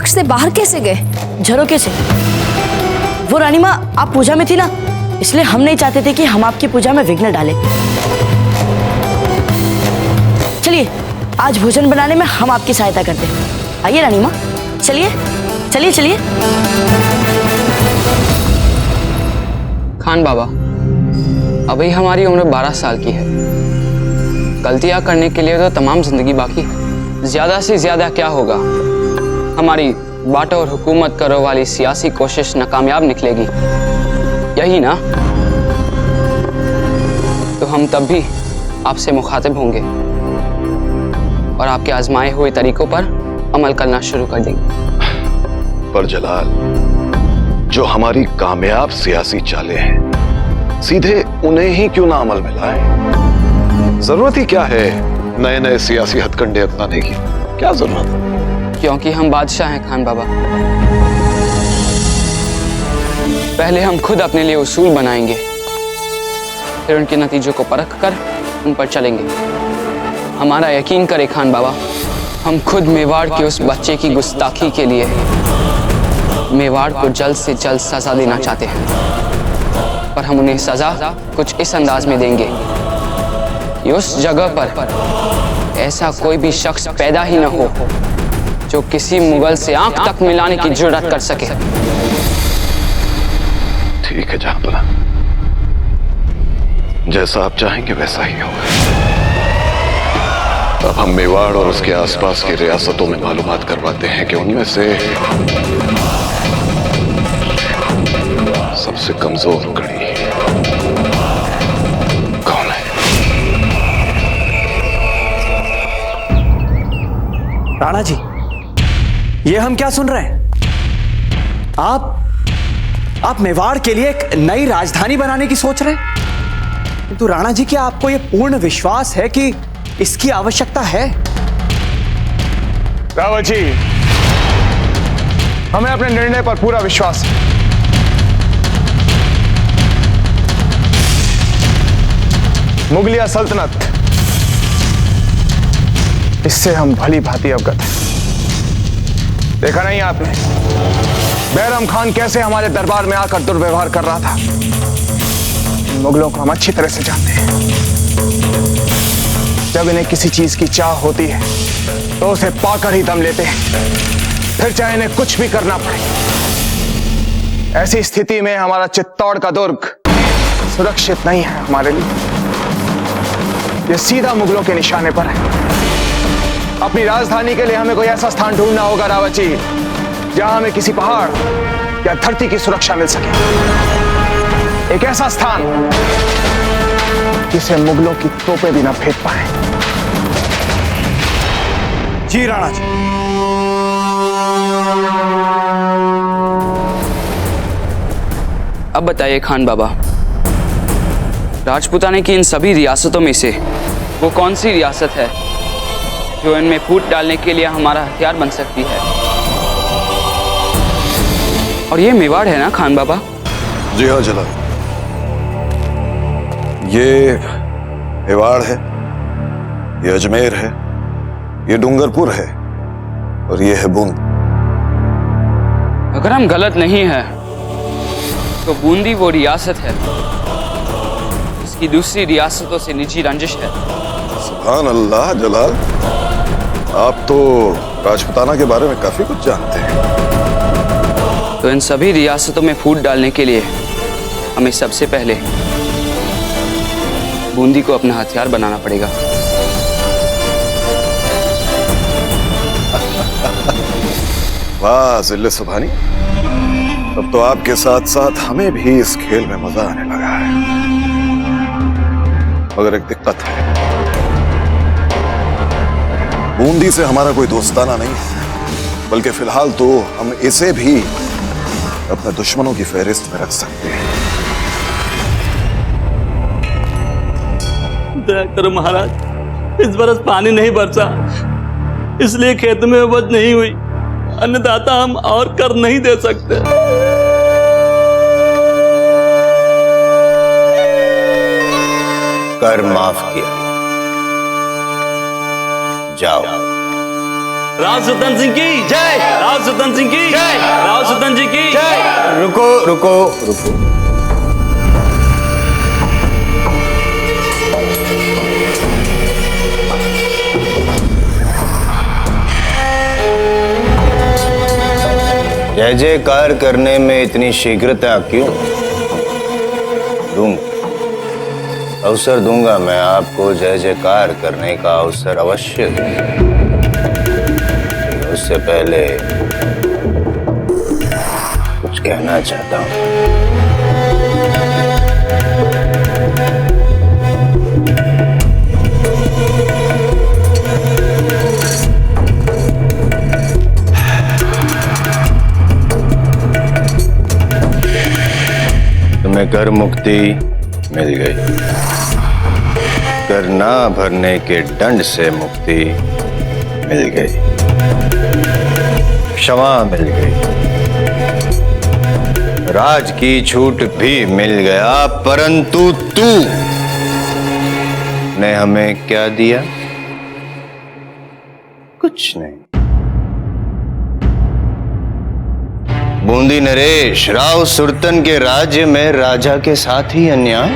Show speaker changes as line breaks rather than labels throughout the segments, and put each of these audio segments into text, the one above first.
कक्ष से बाहर कैसे गए?
झरोके से। वो रानी माँ, आप पूजा में थी ना, इसलिए हम नहीं चाहते थे कि हम आपकी पूजा में विघ्न डालें। चलिए, आज भोजन बनाने में हम आपकी सहायता करते हैं। आइए रानी माँ, चलिए चलिए चलिए।
खान बाबा, अभी हमारी उम्र 12 साल की है। गलतियां करने के लिए तो तमाम जिंदगी बाकी है। ज्यादा से ज्यादा क्या होगा, हमारी बाटो और हुकूमत करो वाली सियासी कोशिश नाकामयाब निकलेगी, यही ना? तो हम तब भी आपसे मुखातिब होंगे और आपके आजमाए हुए तरीकों पर अमल करना शुरू कर देंगे।
पर जलाल, जो हमारी कामयाब सियासी चालें हैं, सीधे उन्हें ही क्यों ना अमल में लाएं? जरूरत ही क्या है नए नए सियासी हथकंडे अपनाने की? क्या जरूरत है?
क्योंकि हम बादशाह हैं खान बाबा। पहले हम खुद अपने लिए उसूल बनाएंगे, फिर उनके नतीजों को परख कर उन पर चलेंगे। हमारा यकीन करे खान बाबा, हम खुद मेवाड़ के उस बच्चे की गुस्ताखी के लिए मेवाड़ को जल्द से जल्द सजा देना चाहते हैं, पर हम उन्हें सजा कुछ इस अंदाज में देंगे कि उस जगह पर ऐसा कोई भी शख्स पैदा ही न हो जो किसी मुगल से आंख तक मिलाने की जुर्रत कर सके।
ठीक है जहांपना, जैसा आप चाहेंगे वैसा ही होगा। अब हम मेवाड़ और उसके आसपास की रियासतों में मालूमात करवाते हैं कि उनमें से सबसे कमजोर कड़ी कौन है।
राणा जी, ये हम क्या सुन रहे हैं? आप मेवाड़ के लिए एक नई राजधानी बनाने की सोच रहे हैं? तो राणा जी, क्या आपको यह पूर्ण विश्वास है कि इसकी आवश्यकता है?
रावत जी, हमें अपने निर्णय पर पूरा विश्वास है। मुगलिया सल्तनत, इससे हम भली भांति अवगत हैं। देखा नहीं आपने बैरम खान कैसे हमारे दरबार में आकर दुर्व्यवहार कर रहा था? मुगलों को हम अच्छी तरह से जानते हैं। जब इन्हें किसी चीज की चाह होती है तो उसे पाकर ही दम लेते हैं, फिर चाहे इन्हें कुछ भी करना पड़े। ऐसी स्थिति में हमारा चित्तौड़ का दुर्ग सुरक्षित नहीं है हमारे लिए। यह सीधा मुगलों के निशाने पर है। अपनी राजधानी के लिए हमें कोई ऐसा स्थान ढूंढना होगा रावत जी, जहां हमें किसी पहाड़ या धरती की सुरक्षा मिल सके। एक ऐसा स्थान जिसे मुगलों की तोपें भी ना फेंक पाए।
जी राणा जी।
अब बताइए खान बाबा, राजपूताने की इन सभी रियासतों में से वो कौन सी रियासत है जो इनमें फूट डालने के लिए हमारा हथियार बन सकती है? और ये मेवाड़ है ना खान बाबा?
जी हाँ जलाल, ये मेवाड़ है, ये अजमेर है, ये डूंगरपुर है और ये है बूंद।
अगर हम गलत नहीं है तो बूंदी वो रियासत है जिसकी दूसरी रियासतों से निजी रंजिश है।
सुभान अल्लाह जलाल, आप तो राजपूताना के बारे में काफी कुछ जानते हैं।
तो इन सभी रियासतों में फूट डालने के लिए हमें सबसे पहले बूंदी को अपना हथियार बनाना पड़ेगा।
वाह जिल्ले सुभानी, अब तो आपके साथ साथ हमें भी इस खेल में मजा आने लगा है। मगर एक दिक्कत है, बूंदी से हमारा कोई दोस्ताना नहीं है, बल्कि फिलहाल तो हम इसे भी अपने दुश्मनों की फहरिस्त में रख सकते हैं।
दया करो महाराज, इस बरस पानी नहीं बरसा, इसलिए खेत में उपज नहीं हुई। अन्नदाता हम और कर नहीं दे सकते।
कर माफ किया, जाओ
राव सुल्तान सिंह की जय, राव सुल्तान सिंह की जय, राव सुल्तान जी की जय।
रुको रुको रुको। जय जयकार करने में इतनी शीघ्रता क्यों? अवसर दूंगा मैं आपको, जय जयकार करने का अवसर अवश्य दूंगा। उससे पहले कुछ कहना चाहता हूं। तुम्हें कर मुक्ति मिल गई, कर ना भरने के दंड से मुक्ति मिल गई, क्षमा मिल गई, राज की छूट भी मिल गया। परंतु तू ने हमें क्या दिया? कुछ नहीं। बूंदी नरेश, राव सुरतन के राज्य में राजा के साथ ही अन्याय।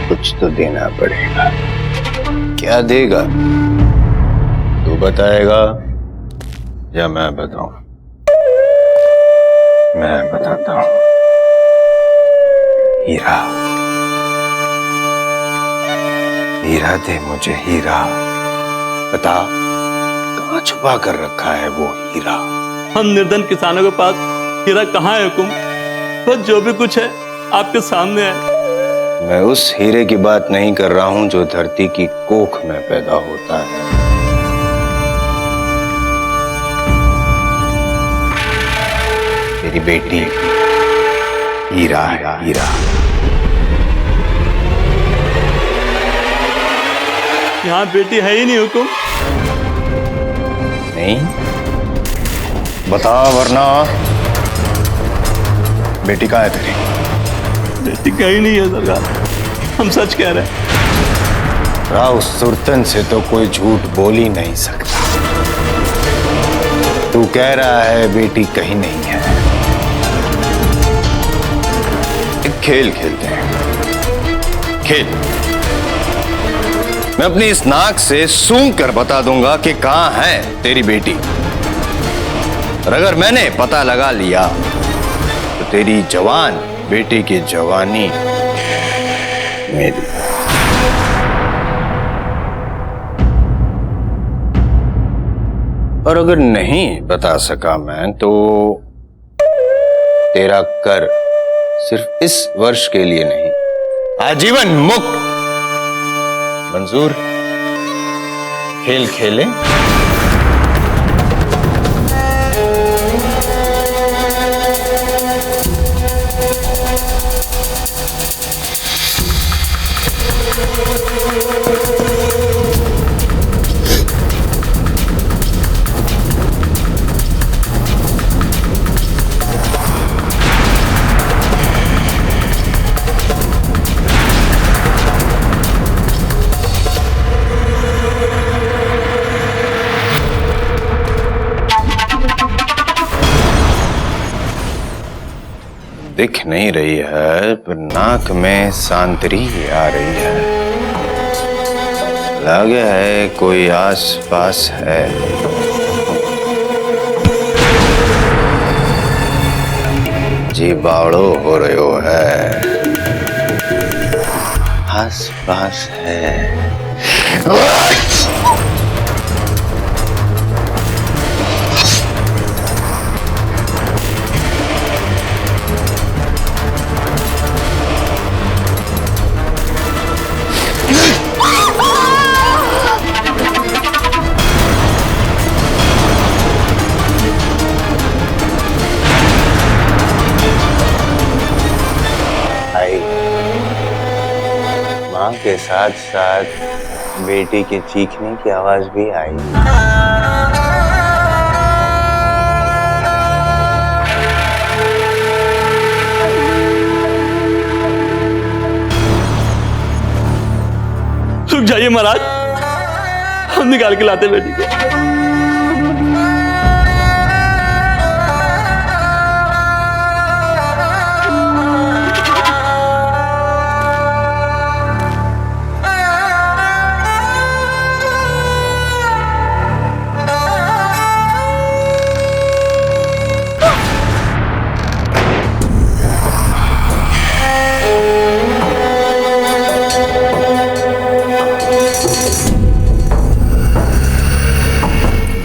कुछ तो देना पड़ेगा। क्या देगा? तू बताएगा या मैं बताऊं? मैं बताता हूं। हीरा, हीरा दे मुझे हीरा। बता, कहां छुपा कर रखा है वो हीरा?
हम निर्धन किसानों के पास हीरा कहाँ है हुकुम? बस जो भी कुछ है आपके सामने है।
मैं उस हीरे की बात नहीं कर रहा हूं जो धरती की कोख में पैदा होता है। तेरी बेटी हीरा है, हीरा।
यहाँ बेटी है ही नहीं हुकुम।
नहीं? बता वरना बेटी कहाँ है तेरी?
बेटी कहीं नहीं है सरकार, हम सच कह रहे हैं।
राव सुरतन से तो कोई झूठ बोल ही नहीं सकता। तू कह रहा है बेटी कहीं नहीं है। एक खेल खेलते हैं, खेल। मैं अपनी इस नाक से सूंघ कर बता दूंगा कि कहां है तेरी बेटी। और अगर मैंने पता लगा लिया तो तेरी जवान बेटी की जवानी मेरी। और अगर नहीं बता सका मैं तो तेरा कर सिर्फ इस वर्ष के लिए नहीं, आजीवन मुक्त। मंजूर? खेल खेले? दिख नहीं रही है पर नाक में सांतरी आ रही है। लगे है कोई आस पास है। जी बावड़ो हो रहे हो है, आस पास है। माँ के साथ साथ बेटी के चीखने की आवाज भी आई।
रुक जाइए महाराज, हम निकाल के लाते बेटी को।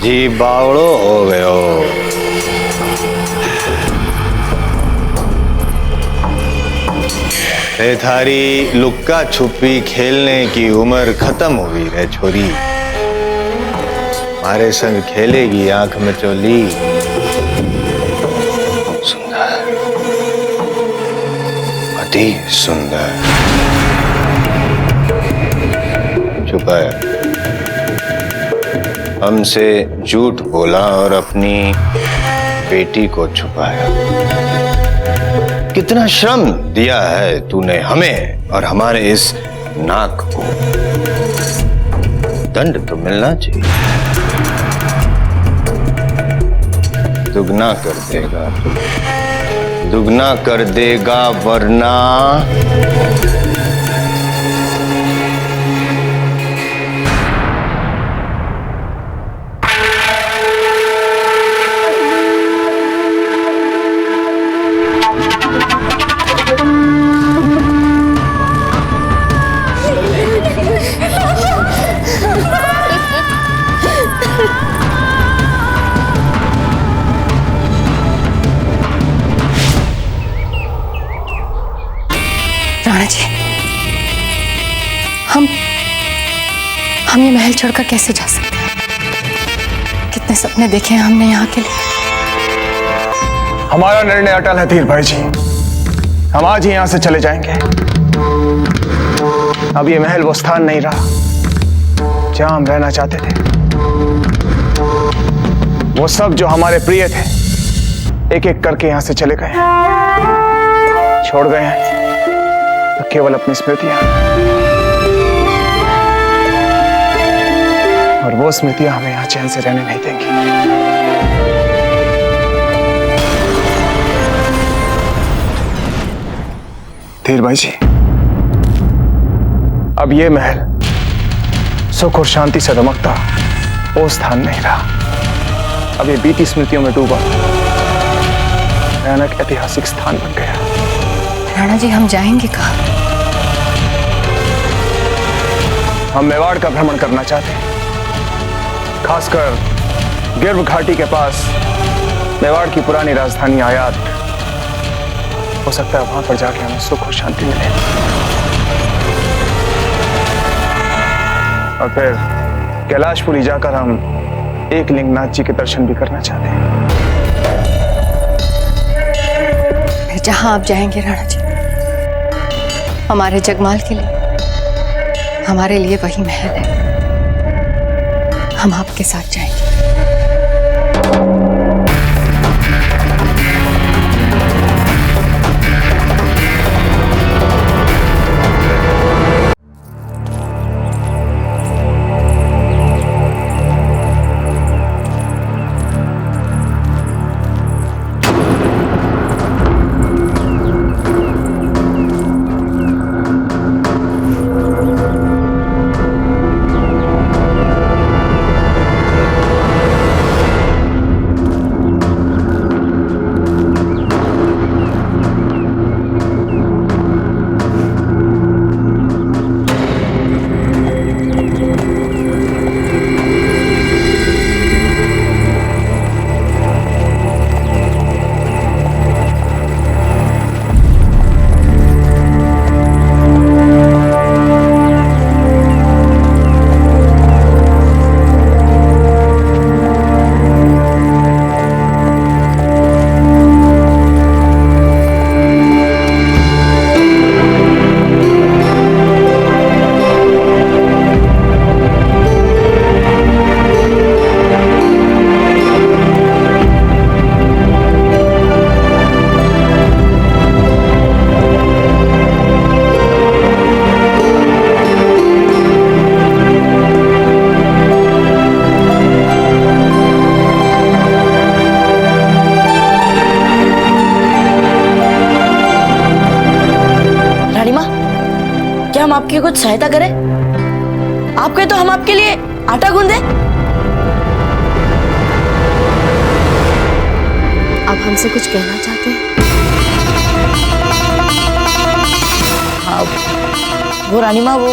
जी बावड़ो हो गयो। रे थारी लुक्का छुपी खेलने की उम्र खत्म हुई रे छोरी। मारे संग खेलेगी आंख में चोली। सुंदर, अति सुंदर। छुपाया, हमसे झूठ बोला और अपनी बेटी को छुपाया। कितना श्रम दिया है तूने हमें और हमारे इस नाक को। दंड तो मिलना चाहिए। दुगना कर देगा, दुगना कर देगा वरना।
राणा जी, हम ये महल छोड़कर कैसे जा सकते हैं? कितने सपने देखे हैं हमने यहाँ के लिए।
हमारा निर्णय अटल है धीर भाई जी। हम आज ही यहां से चले जाएंगे। अब ये महल वो स्थान नहीं रहा जहां हम रहना चाहते थे। वो सब जो हमारे प्रिय थे एक एक करके यहां से चले गए, छोड़ गए हैं तो केवल अपनी स्मृतियां, और वो स्मृतियां हमें यहां चैन से रहने नहीं देंगी। धीर भाई जी, अब ये महल सुख और शांति से दमकता वो स्थान नहीं रहा। अब ये बीती स्मृतियों में डूबा भयानक ऐतिहासिक स्थान बन गया।
राणा जी, हम जाएंगे कहाँ?
हम मेवाड़ का भ्रमण करना चाहते हैं, खासकर गिर्व घाटी के पास मेवाड़ की पुरानी राजधानी आयात। हो सकता है वहां पर जाके हमें सुख और शांति मिले। और फिर कैलाशपुरी जाकर हम एकलिंगनाथ जी के दर्शन भी करना चाहते हैं।
फिर जहां आप जाएंगे राणा जी, हमारे जगमाल के लिए, हमारे लिए वही महल है। हम आपके साथ जाएंगे।
आपकी कुछ सहायता करें? आप कहे तो हम आपके लिए आटा गूंदे।
आप हमसे कुछ कहना चाहते हैं?
हाँ, वो रानी माँ, वो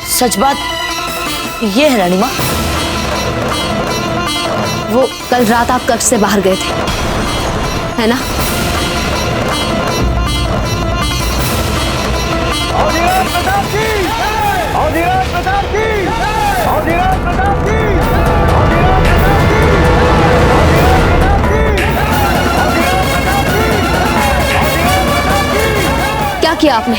सच बात ये है रानी माँ,
वो कल रात आप कक्ष से बाहर गए थे, है ना? क्या किया आपने?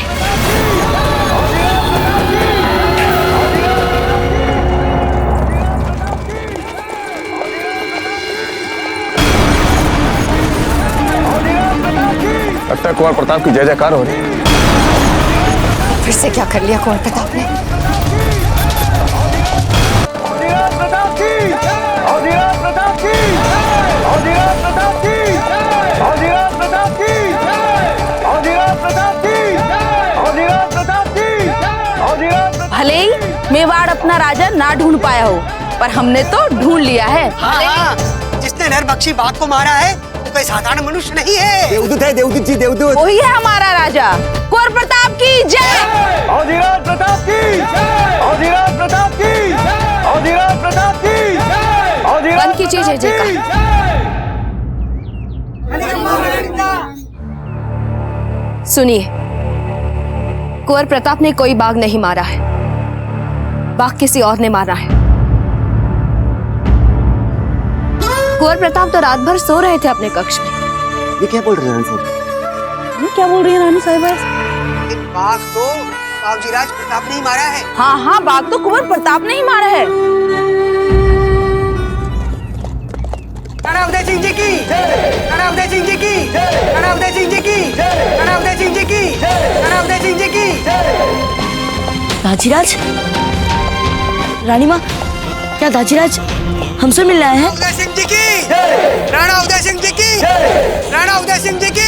लगता है कुंवर प्रताप की जय जयकार हो रही है।
फिर से क्या कर लिया कुंवर प्रताप ने?
भले ही मेवाड़ अपना राजा ना ढूंढ पाया हो, पर हमने तो ढूंढ लिया है।
हाँ, जिसने नरबक्षी बाघ को मारा है वो कोई साधारण मनुष्य नहीं है। देवदूत है, देवदूत जी, देवदूत।
वही है हमारा राजा। कुंवर प्रताप की जय।
अधिराज प्रताप की जय। अधिराज प्रताप की जय। अधिराज प्रताप की जय।
बंद कीजिए जय जयकार। सुनिए, कुंवर प्रताप ने कोई बाघ नहीं मारा है, बाघ किसी और ने मारा है। कुंवर प्रताप तो रात भर सो रहे थे अपने कक्ष में।
ये क्या बोल रही है रानी साहब?
क्या बोल रही है रानी साहिबा?
बाघ तो बाबूजीराज प्रताप ने ही मारा है।
हाँ हाँ, बाघ तो कुंवर प्रताप ने ही मारा है।
राणा उदय सिंह जी की, राणा उदय सिंह जी की, राणा उदय सिंह जी की, राणा उदय सिंह जी की, राणा उदय सिंह जी की।
दाजीराज, रानी माँ, क्या दाजीराज हमसे मिलने आए हैं?
उदय सिंह जी की, राणा उदय सिंह जी की, राणा उदय सिंह जी की।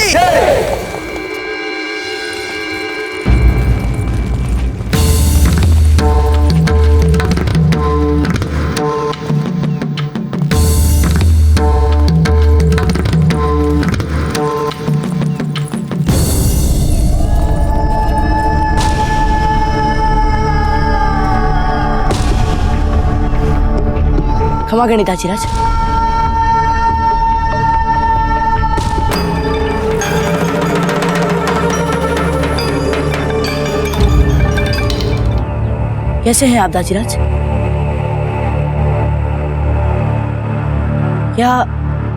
क्षमा करनी दाजीराज। कैसे हैं आप दाजीराज? क्या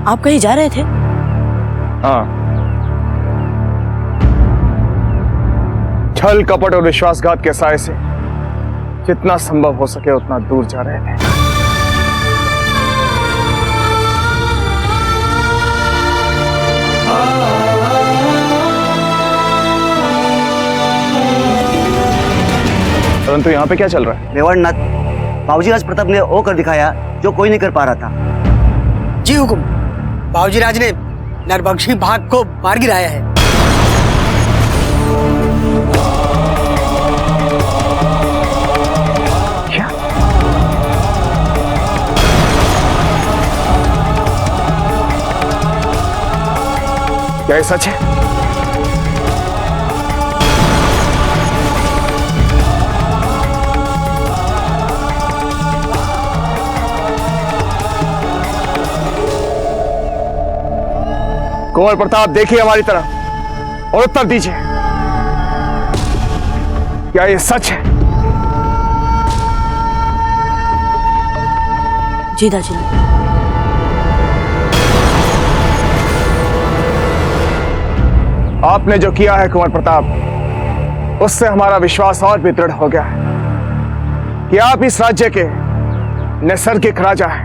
आप कहीं जा रहे थे?
हाँ, छल कपट और विश्वासघात के साए से जितना संभव हो सके उतना दूर जा रहे थे। परंतु यहाँ पे क्या चल रहा है?
मेवाड़नाथ, बाबूजीराज प्रताप ने वो कर दिखाया जो कोई नहीं कर पा रहा था। जी हुकुम, बाबूजीराज ने नरबक्षी बाघ को मार गिराया है।
क्या? क्या ये सच है? कुंवर प्रताप, देखिए हमारी तरफ और उत्तर दीजिए, क्या ये सच है?
जी दाजी।
आपने जो किया है कुंवर प्रताप, उससे हमारा विश्वास और भी दृढ़ हो गया है कि आप इस राज्य के नैसर्गिक राजा हैं।